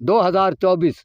2024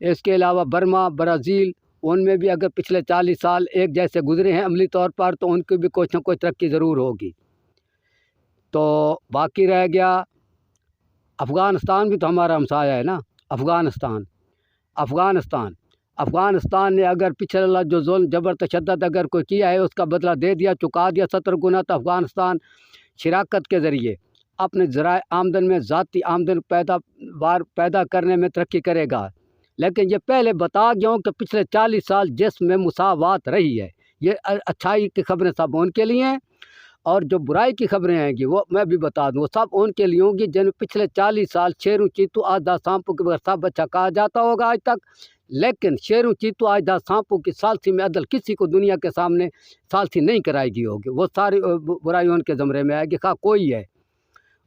اس کے علاوہ Burma, Brazil, ان میں بھی اگر پچھلے 40 سال ایک جیسے گزرے ہیں عملی طور پر تو ان کی بھی کچھ نہ کچھ ترقی ضرور ہوگی۔ تو باقی رہ گیا افغانستان، بھی تو ہمارا ہمسایہ ہے نا۔ افغانستان نے اگر پچھلا جو ظلم جبر تشدد اگر کوئی کیا ہے اس کا بدلہ دے دیا، چکا دیا 70 گنا، تو افغانستان شراکت کے ذریعے اپنے ذرائع آمدن میں ذاتی آمدن پیدا کرنے میں ترقی کرے گا۔ لیکن یہ پہلے بتا گیا ہوں کہ پچھلے 40 سال جس میں مساوات رہی ہے، یہ اچھائی کی خبریں سب ان کے لیے ہیں، اور جو برائی کی خبریں آئیں گی وہ میں بھی بتا دوں، وہ سب ان کے لیے ہوں گی جن میں پچھلے 40 سال شیروں چیتو آجدہ سانپو کے بغیر سب اچھا کہا جاتا ہوگا آج تک، لیکن شیروں چیتو آجدہ سانپو کی ثالثی میں عدل کسی کو دنیا کے سامنے ثالثی نہیں کرائی گئی ہوگی، وہ ساری برائی ان کے زمرے میں آئے گی، خواہ کوئی ہے۔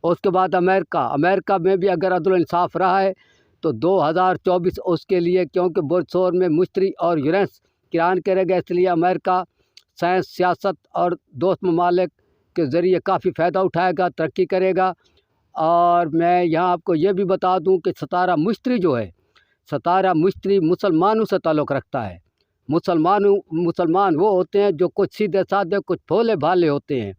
اس کے بعد امریکہ میں بھی اگر عدل و انصاف رہا ہے تو 2024 اس کے لیے، کیونکہ برسور میں مشتری اور یورینس کران کرے گا، اس لیے امریکہ سائنس، سیاست اور دوست ممالک کے ذریعے کافی فائدہ اٹھائے گا، ترقی کرے گا۔ اور میں یہاں آپ کو یہ بھی بتا دوں کہ ستارہ مشتری جو ہے، ستارہ مشتری مسلمانوں سے تعلق رکھتا ہے۔ مسلمان وہ ہوتے ہیں جو کچھ سیدھے سادھے، کچھ بھولے بھالے ہوتے ہیں،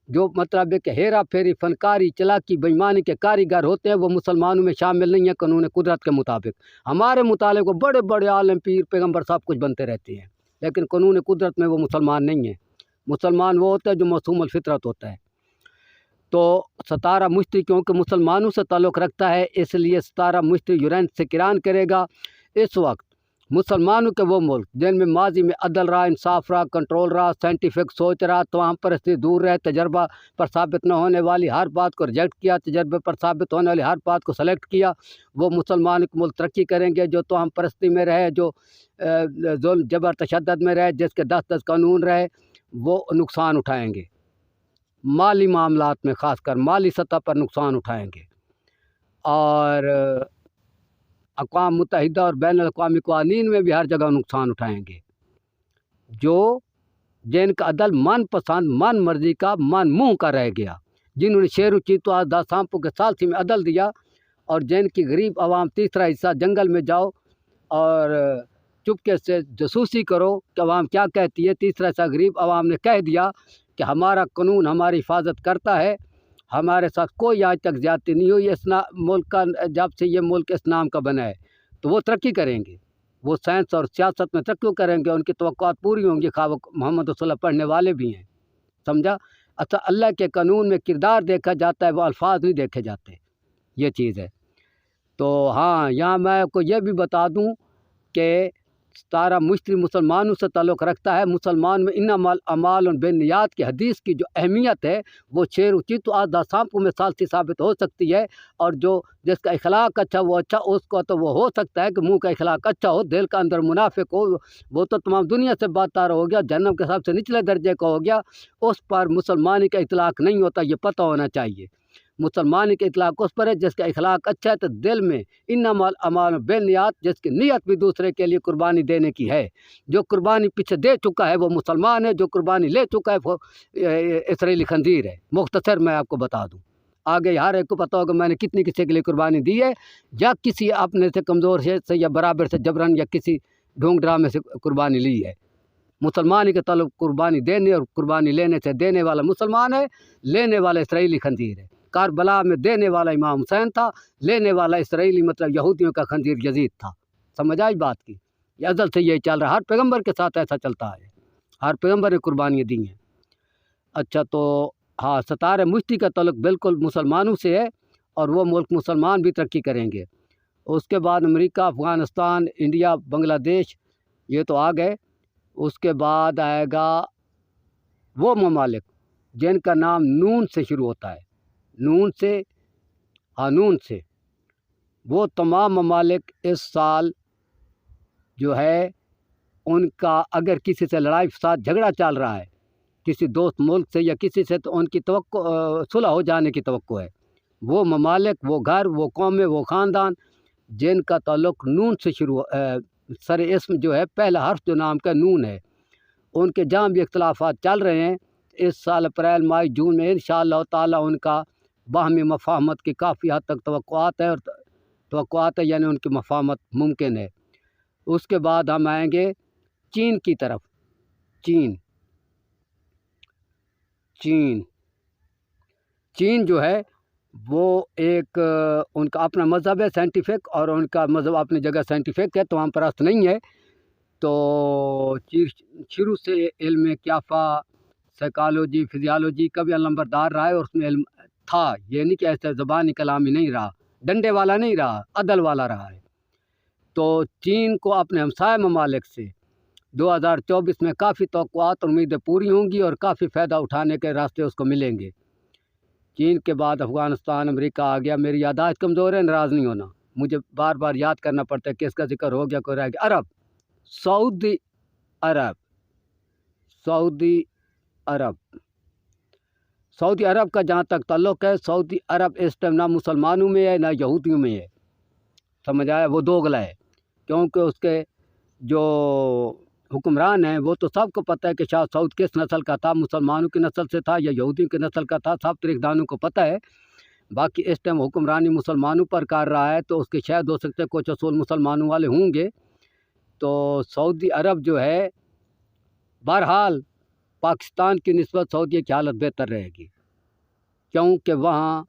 جو مطلب ہے کہ ہیرا پھیری، فنکاری، چلاکی، بےایمانی کے کاریگر ہوتے ہیں، وہ مسلمانوں میں شامل نہیں ہیں قانون قدرت کے مطابق۔ ہمارے مطالعے کو بڑے بڑے عالم، پیر، پیغمبر سب کچھ بنتے رہتے ہیں، لیکن قانون قدرت میں وہ مسلمان نہیں ہیں۔ مسلمان وہ ہوتا ہے جو معصوم الفطرت ہوتا ہے۔ تو ستارہ مشتری کیونکہ مسلمانوں سے تعلق رکھتا ہے، اس لیے ستارہ مشتری یورینس سے کران کرے گا۔ اس وقت مسلمانوں کے وہ ملک جن میں ماضی میں عدل رہا، انصاف رہا، کنٹرول رہا، سائنٹیفک سوچ رہا، تمام پرستی دور رہے، تجربہ پر ثابت نہ ہونے والی ہر بات کو ریجیکٹ کیا، تجربے پر ثابت ہونے والی ہر بات کو سلیکٹ کیا، وہ مسلمان کے ملک ترقی کریں گے۔ جو تمام پرستی میں رہے، جو ظلم جبر تشدد میں رہے، جس کے 10 قانون رہے، وہ نقصان اٹھائیں گے، مالی معاملات میں خاص کر مالی سطح پر نقصان اٹھائیں گے، اور اقوام متحدہ اور بین الاقوامی قوانین میں بھی ہر جگہ نقصان اٹھائیں گے۔ جن کا عدل من پسند، من مرضی کا، من منہ کا رہ گیا، جنہوں نے شیروں چیتو آجدہ سانپو کے ثالثی میں عدل دیا، اور جن کی غریب عوام تیسرا حصہ جنگل میں جاؤ اور چپکے سے جاسوسی کرو کہ عوام کیا کہتی ہے، تیسرا حصہ غریب عوام نے کہہ دیا کہ ہمارا قانون ہماری حفاظت کرتا ہے، ہمارے ساتھ کوئی آج تک زیادتی نہیں ہوئی، اس ملک کا جب سے یہ ملک اس نام کا بنا ہے، تو وہ ترقی کریں گے، وہ سائنس اور سیاست میں ترقی کریں گے، ان کی توقعات پوری ہوں گی، خواہ وہ محمد رسول اللہ پڑھنے والے بھی ہیں، سمجھا۔ اچھا، اللہ کے قانون میں کردار دیکھا جاتا ہے، وہ الفاظ نہیں دیکھے جاتے، یہ چیز ہے۔ تو ہاں، یہاں میں آپ کو یہ بھی بتا دوں کہ ستارہ مشتری مسلمانوں سے تعلق رکھتا ہے۔ مسلمان میں انما الاعمال بالنیات کی حدیث کی جو اہمیت ہے، وہ شیروں چیتو آجدہ سانپو میں ثالثی ثابت ہو سکتی ہے، اور جو جس کا اخلاق اچھا، وہ اچھا، اس کو تو وہ ہو سکتا ہے کہ منہ کا اخلاق اچھا ہو، دل کا اندر منافق ہو، وہ تو تمام دنیا سے بدتر ہو گیا، جہنم کے سب سے نچلے درجے کا ہو گیا، اس پر مسلمانی کا اطلاق نہیں ہوتا، یہ پتہ ہونا چاہیے۔ مسلمان کے اطلاق اس پر ہے جس کا اخلاق اچھا ہے، تو دل میں انما الاعمال بالنیات، جس کی نیت بھی دوسرے کے لیے قربانی دینے کی ہے۔ جو قربانی پیچھے دے چکا ہے وہ مسلمان ہے، جو قربانی لے چکا ہے وہ اسرائیلی خنزیر ہے۔ مختصر میں آپ کو بتا دوں، آگے ہر ایک کو پتہ ہوگا میں نے کتنی کسی کے لیے قربانی دی ہے، یا کسی اپنے سے کمزور سے یا برابر سے جبرن یا کسی ڈھونگ ڈرامے سے قربانی لی ہے۔ مسلمان کے تعلق قربانی دینے اور قربانی لینے سے دینے والا مسلمان ہے، لینے والا اسرائیلی خنزیر ہے۔ کربلا میں دینے والا امام حسین تھا، لینے والا اسرائیلی مطلب یہودیوں کا خنزیر یزید تھا۔ سمجھ آئی بات کی؟ یہ ازل سے یہی چل رہا ہے، ہر پیغمبر کے ساتھ ایسا چلتا ہے، ہر پیغمبر نے قربانیاں دی ہیں۔ اچھا، تو ہاں، ستارہ مشتری کا تعلق بالکل مسلمانوں سے ہے، اور وہ ملک مسلمان بھی ترقی کریں گے۔ اس کے بعد امریکہ، افغانستان، انڈیا، بنگلہ دیش، یہ تو آ گئے۔ اس کے بعد آئے گا وہ ممالک جن کا نام نون سے شروع ہوتا ہے، نون سے وہ تمام ممالک اس سال جو ہے ان کا اگر کسی سے لڑائی فساد جھگڑا چل رہا ہے، کسی دوست ملک سے یا کسی سے، تو ان کی توقع صلح ہو جانے کی توقع ہے۔ وہ ممالک، وہ گھر، وہ قومیں، وہ خاندان جن کا تعلق نون سے شروع، سر اسم جو ہے پہلا حرف جو نام کا نون ہے، ان کے جہاں بھی اختلافات چل رہے ہیں، اس سال اپریل، مئی، جون میں انشاءاللہ تعالی ان کا باہمی مفاہمت کی کافی حد تک توقعات ہے، یعنی ان کی مفاہمت ممکن ہے۔ اس کے بعد ہم آئیں گے چین کی طرف۔ چین جو ہے وہ ایک ان کا اپنا مذہب ہے سائنٹیفک، اور ان کا مذہب اپنی جگہ سائنٹیفک ہے، توام پرست نہیں ہے۔ تو شروع سے علم کیافہ، سائیکالوجی، فزیالوجی کا بھی نمبردار رہا ہے، اور اس میں علم تھا، یہ نہیں کہ ایسے زبانی کلامی نہیں رہا، ڈنڈے والا نہیں رہا، عدل والا رہا ہے۔ تو چین کو اپنے ہمسائے ممالک سے 2024 میں کافی توقعات اور امیدیں پوری ہوں گی، اور کافی فائدہ اٹھانے کے راستے اس کو ملیں گے۔ چین کے بعد افغانستان، امریکہ آ گیا۔ میری یادداشت کمزور ہے، ناراض نہیں ہونا، مجھے بار بار یاد کرنا پڑتا ہے کہ اس کا ذکر ہو گیا کوئی رہ گیا۔ سعودی عرب کا جہاں تک تعلق ہے، سعودی عرب اس ٹائم نہ مسلمانوں میں ہے نہ یہودیوں میں ہے، سمجھ آیا؟ وہ دوگلا ہے، کیونکہ اس کے جو حکمران ہیں وہ تو سب کو پتہ ہے کہ شاہ سعود کس نسل کا تھا، مسلمانوں کی نسل سے تھا یا یہودیوں کی نسل کا تھا، سب تاریخ دانوں کو پتہ ہے۔ باقی اس ٹائم حکمرانی مسلمانوں پر کر رہا ہے، تو اس کے شاید ہو سکتے کچھ اصول مسلمانوں والے ہوں گے۔ تو سعودی عرب جو ہے، بہرحال پاکستان کی نسبت سعودی کی حالت بہتر رہے گی، کیونکہ وہاں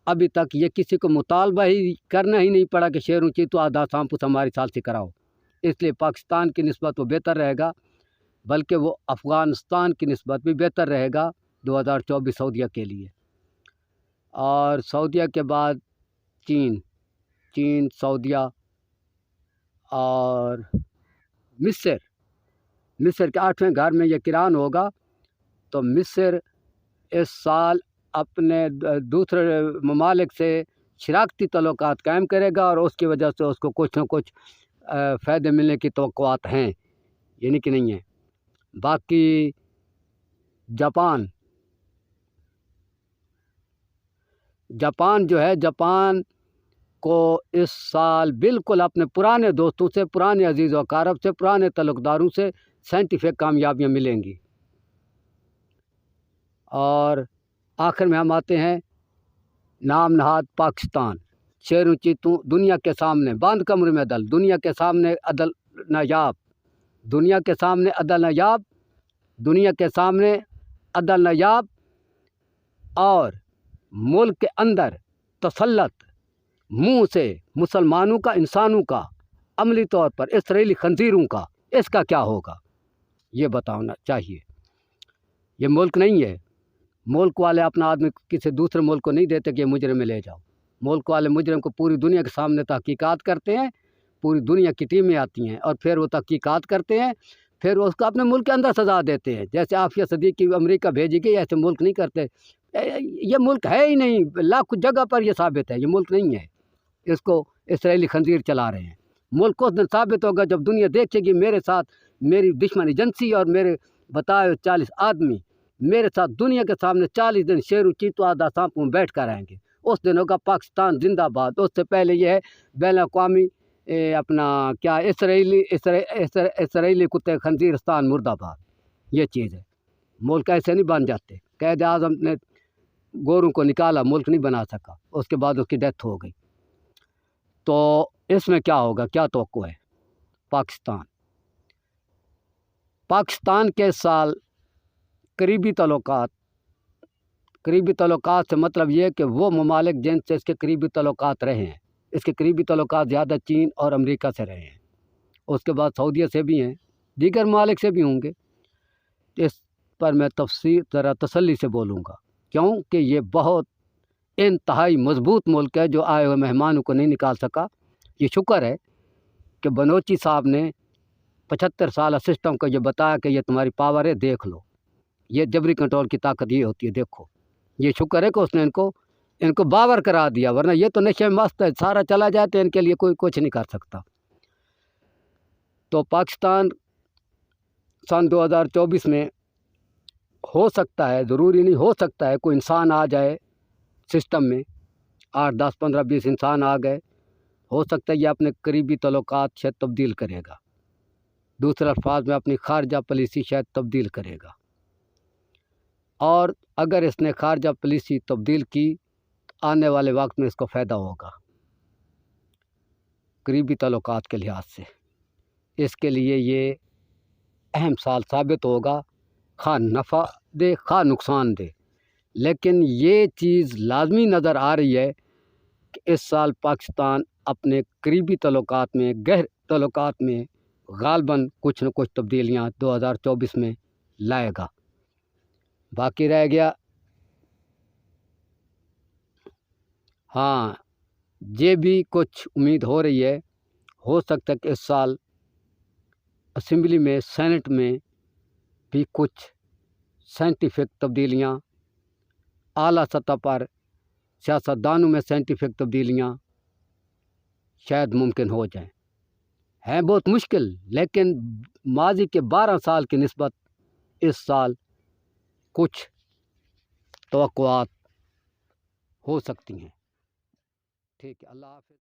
ابھی تک یہ کسی کو مطالبہ ہی کرنا ہی نہیں پڑا کہ شیروں چی تو آدھا سامپوس ہماری سال سے کراؤ، اس لیے پاکستان کی نسبت وہ بہتر رہے گا، بلکہ وہ افغانستان کی نسبت بھی بہتر رہے گا 2024 سعودیہ کے لیے۔ اور سعودیہ کے بعد چین، سعودیہ اور مصر کے 8ویں گھر میں یہ کران ہوگا۔ تو مصر اس سال اپنے دوسرے ممالک سے شراکتی تعلقات قائم کرے گا، اور اس کی وجہ سے اس کو کچھ نہ کچھ فائدے ملنے کی توقعات ہیں، یعنی کہ نہیں ہیں۔ باقی جاپان جو ہے، جاپان کو اس سال بالکل اپنے پرانے دوستوں سے، پرانے عزیز و اقارب سے، پرانے تعلقداروں سے سائنٹیفک کامیابیاں ملیں گی۔ اور آخر میں ہم آتے ہیں نام نہاد پاکستان، شیروں چیتوں دنیا کے سامنے بند کمرے میں عدل، دنیا کے سامنے عدل نایاب، دنیا کے سامنے عدل نایاب، دنیا کے سامنے عدل نایاب، اور ملک کے اندر تسلط منہ سے مسلمانوں کا، انسانوں کا، عملی طور پر اسرائیلی خنزیروں کا، اس کا کیا ہوگا یہ بتانا چاہیے۔ یہ ملک نہیں ہے، ملک والے اپنا آدمی کسی دوسرے ملک کو نہیں دیتے کہ یہ مجرم میں لے جاؤ، ملک والے مجرم کو پوری دنیا کے سامنے تحقیقات کرتے ہیں، پوری دنیا کی ٹیمیں آتی ہیں اور پھر وہ تحقیقات کرتے ہیں، پھر اس کو اپنے ملک کے اندر سزا دیتے ہیں۔ جیسے عافیہ صدیقی امریکہ بھیجی گئی، ایسے ملک نہیں کرتے، یہ ملک ہے ہی نہیں، لاکھ جگہ پر یہ ثابت ہے یہ ملک نہیں ہے، اس کو اسرائیلی خنزیر چلا رہے ہیں۔ ملک اس دن ثابت ہوگا جب دنیا دیکھے گی میرے ساتھ میری دشمن ایجنسی اور میرے بتائے 40 آدمی میرے ساتھ دنیا کے سامنے 40 دن شیروں چیتو آدھا سانپوں میں بیٹھ کر آئیں گے، اس دن ہوگا پاکستان زندہ باد۔ اس سے پہلے یہ ہے بین الاقوامی اپنا کیا اسرائیلی کتے خنزیرستان مرد آباد، یہ چیز ہے۔ ملک ایسے نہیں بن جاتے، قائد اعظم نے گوروں کو نکالا، ملک نہیں بنا سکا، اس کے بعد اس کی ڈیتھ ہو گئی۔ تو اس میں کیا ہوگا، کیا توقع ہے؟ پاکستان کے سال قریبی تعلقات سے مطلب یہ کہ وہ ممالک جن سے اس کے قریبی تعلقات رہے ہیں، اس کے قریبی تعلقات زیادہ چین اور امریکہ سے رہے ہیں، اس کے بعد سعودیہ سے بھی ہیں، دیگر ممالک سے بھی ہوں گے۔ اس پر میں ذرا تسلی سے بولوں گا، کیونکہ یہ بہت انتہائی مضبوط ملک ہے جو آئے ہوئے مہمانوں کو نہیں نکال سکا۔ یہ شکر ہے کہ بنوچی صاحب نے 75 سالہ سسٹم کو یہ بتایا کہ یہ تمہاری پاور ہے، دیکھ لو، یہ جبری کنٹرول کی طاقت یہ ہوتی ہے، دیکھو۔ یہ شکر ہے کہ اس نے ان کو باور کرا دیا، ورنہ یہ تو نشے میں مست ہے، سارا چلا جائے تو ان کے لیے کوئی کچھ نہیں کر سکتا۔ تو پاکستان سن 2024 میں ہو سکتا ہے، ضروری نہیں، ہو سکتا ہے کوئی انسان آ جائے سسٹم میں، 8 10 15 20 انسان آ گئے، ہو سکتا ہے یہ اپنے قریبی تعلقات شاید تبدیل کرے گا، دوسرے الفاظ میں اپنی خارجہ پالیسی شاید تبدیل کرے گا۔ اور اگر اس نے خارجہ پالیسی تبدیل کی تو آنے والے وقت میں اس کو فائدہ ہوگا قریبی تعلقات کے لحاظ سے۔ اس کے لیے یہ اہم سال ثابت ہوگا، خواہ نفع دے خواہ نقصان دے، لیکن یہ چیز لازمی نظر آ رہی ہے کہ اس سال پاکستان اپنے قریبی تعلقات میں، گہر تعلقات میں غالباً کچھ نہ کچھ تبدیلیاں 2024 میں لائے گا۔ باقی رہ گیا ہاں یہ بھی کچھ امید ہو رہی ہے، ہو سکتا ہے کہ اس سال اسمبلی میں، سینٹ میں بھی کچھ سائنٹیفک تبدیلیاں، اعلیٰ سطح پر سیاستدانوں میں سائنٹیفک تبدیلیاں شاید ممکن ہو جائیں۔ ہیں بہت مشکل، لیکن ماضی کے 12 سال کی نسبت اس سال کچھ توقعات ہو سکتی ہیں۔ ٹھیک ہے، اللہ حافظ۔